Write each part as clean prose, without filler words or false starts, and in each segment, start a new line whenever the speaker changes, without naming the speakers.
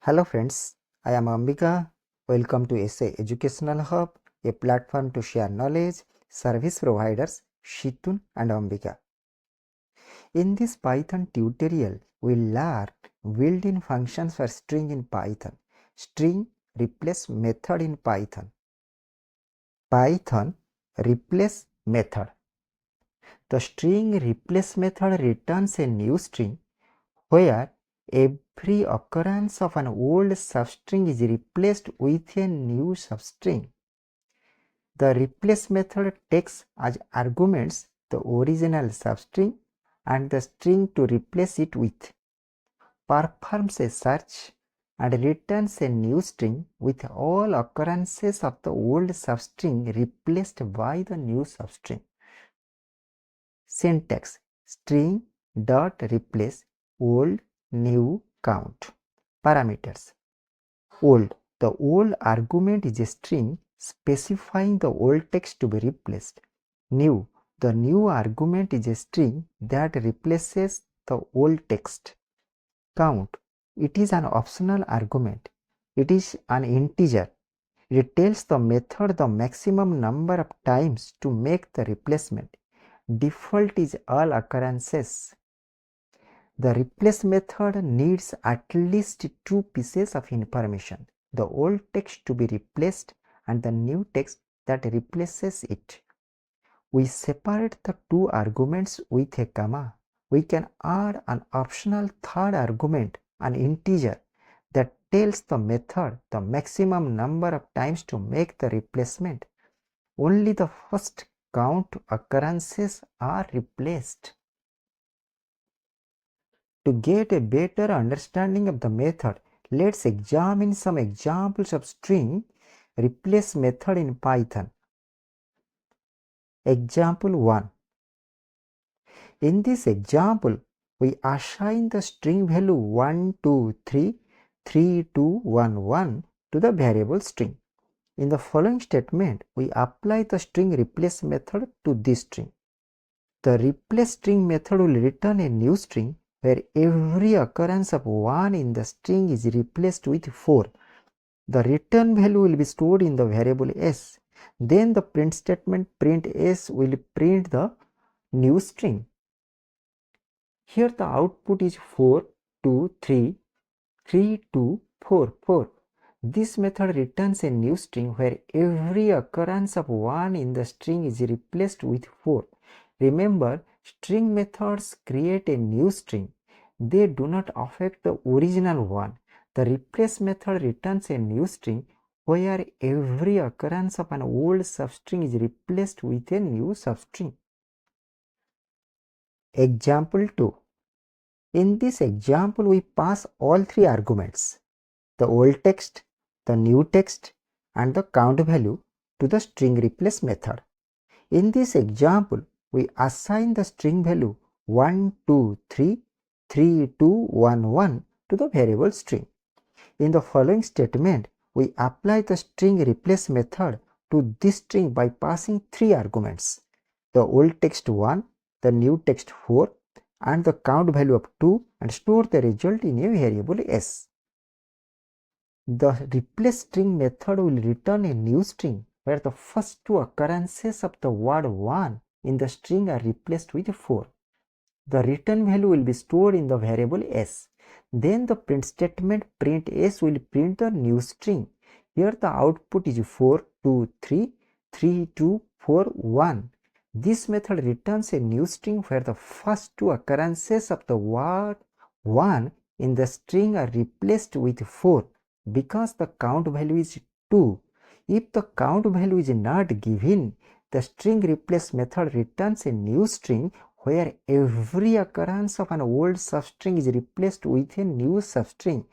Hello friends, I am Ambika. Welcome to SA Educational Hub, a platform to share knowledge, service providers Shitun and Ambika. In this Python tutorial, we learn built-in functions for string in Python, string replace method in Python, Python replace method. The string replace method returns a new string where every occurrence of an old substring is replaced with a new substring. The replace method takes as arguments the original substring and the string to replace it with, performs a search, and returns a new string with all occurrences of the old substring replaced by the new substring. Syntax: string.replace old, new, count. Parameters: old. The old argument is a string specifying the old text to be replaced. New. The new argument is a string that replaces the old text. Count. It is an optional argument. It is an integer. It tells the method the maximum number of times to make the replacement. Default is all occurrences. The replace method needs at least two pieces of information: the old text to be replaced and the new text that replaces it. We separate the two arguments with a comma. We can add an optional third argument, an integer, that tells the method the maximum number of times to make the replacement. Only the first count occurrences are replaced. To get a better understanding of the method, let's examine some examples of string replace method in Python. Example 1. In this example, we assign the string value 123 3211 to the variable string. In the following statement, we apply the string replace method to this string. The replace string method will return a new string where every occurrence of 1 in the string is replaced with 4. The return value will be stored in the variable s. Then the print statement print s will print the new string. Here the output is 4 2 3 3 2 4 4. This method returns a new string where every occurrence of 1 in the string is replaced with 4. Remember, string methods create a new string. They do not affect the original one. The replace method returns a new string where every occurrence of an old substring is replaced with a new substring. Example 2. In this example, we pass all three arguments: the old text, the new text, and the count value to the string replace method. In this example, we assign the string value 123 3211 to the variable string. In the following statement, we apply the string replace method to this string by passing three arguments: the old text 1, the new text 4, and the count value of 2, and store the result in a variable s. The replace string method will return a new string where the first two occurrences of the word 1 in the string are replaced with 4. The return value will be stored in the variable s. Then the print statement print s will print the new string. Here the output is 4 2 3 3 2 4 1. This method returns a new string where the first two occurrences of the word 1 in the string are replaced with 4 because the count value is 2. If the count value is not given, the string replace method returns a new string where every occurrence of an old substring is replaced with a new substring.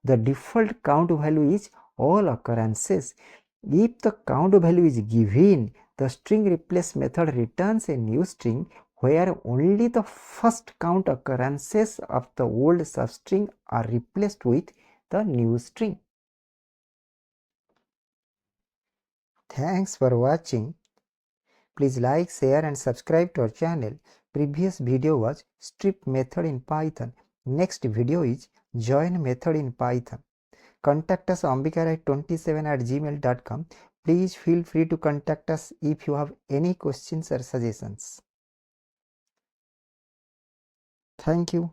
The default count value is all occurrences. If the count value is given, the string replace method returns a new string where only the first count occurrences of the old substring are replaced with the new string. Thanks for watching. Please like, share and subscribe to our channel. Previous video was strip method in Python. Next video is join method in Python. contact us ambikaright27@gmail.com. Please feel free to contact us if you have any questions or suggestions. Thank you.